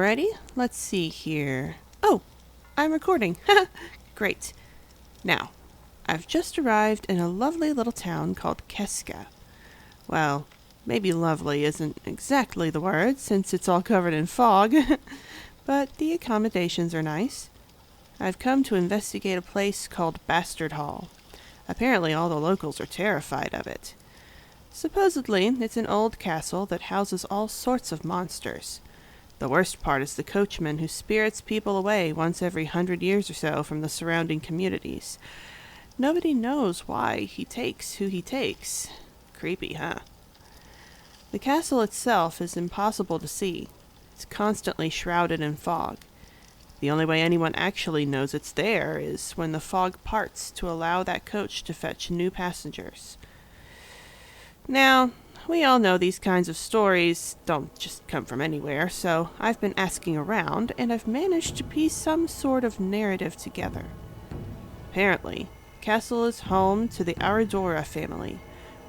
Alrighty, let's see here. Oh, I'm recording. Great. Now, I've just arrived in a lovely little town called Keska. Well, maybe lovely isn't exactly the word, since it's all covered in fog, but the accommodations are nice. I've come to investigate a place called Bastardhall. Apparently all the locals are terrified of it. Supposedly, it's an old castle that houses all sorts of monsters. The worst part is the coachman who spirits people away once every 100 years or so from the surrounding communities. Nobody knows why he takes who he takes. Creepy, huh? The castle itself is impossible to see. It's constantly shrouded in fog. The only way anyone actually knows it's there is when the fog parts to allow that coach to fetch new passengers. Now, we all know these kinds of stories don't just come from anywhere, so I've been asking around, and I've managed to piece some sort of narrative together. Apparently, Castle is home to the Aradora family,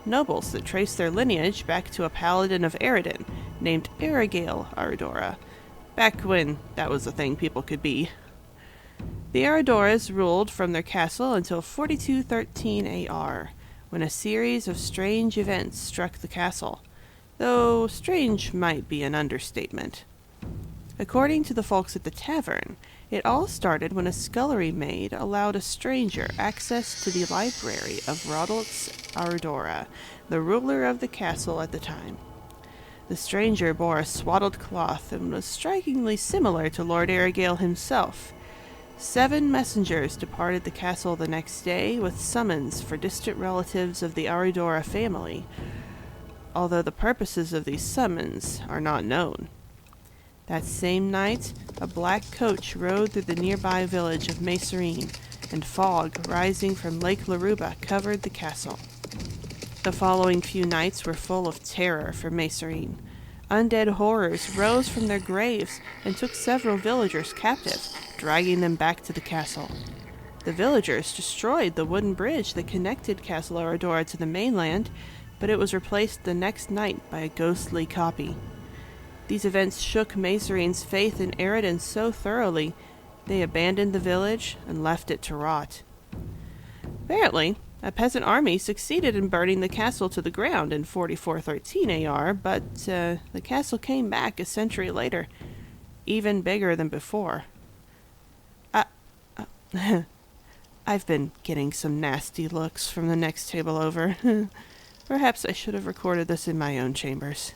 nobles that trace their lineage back to a paladin of Eredin named Aragale Aradora, back when that was a thing people could be. The Aradoras ruled from their castle until 4213 AR, when a series of strange events struck the castle, though strange might be an understatement. According to the folks at the tavern, it all started when a scullery maid allowed a stranger access to the library of Rodolph Aradora, the ruler of the castle at the time. The stranger bore a swaddled cloth and was strikingly similar to Lord Aragale himself. 7 messengers departed the castle the next day with summons for distant relatives of the Aradora family, although the purposes of these summons are not known. That same night, a black coach rode through the nearby village of Macerine, and fog rising from Lake Laruba covered the castle. The following few nights were full of terror for Macerine. Undead horrors rose from their graves and took several villagers captive, dragging them back to the castle. The villagers destroyed the wooden bridge that connected Castle Aradora to the mainland, but it was replaced the next night by a ghostly copy. These events shook Macerine's faith in Eredin so thoroughly, they abandoned the village and left it to rot. Apparently, a peasant army succeeded in burning the castle to the ground in 4413 AR, but the castle came back a century later, even bigger than before. I've been getting some nasty looks from the next table over. Perhaps I should have recorded this in my own chambers.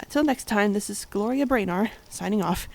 Till next time, this is Gloria Braenar, signing off.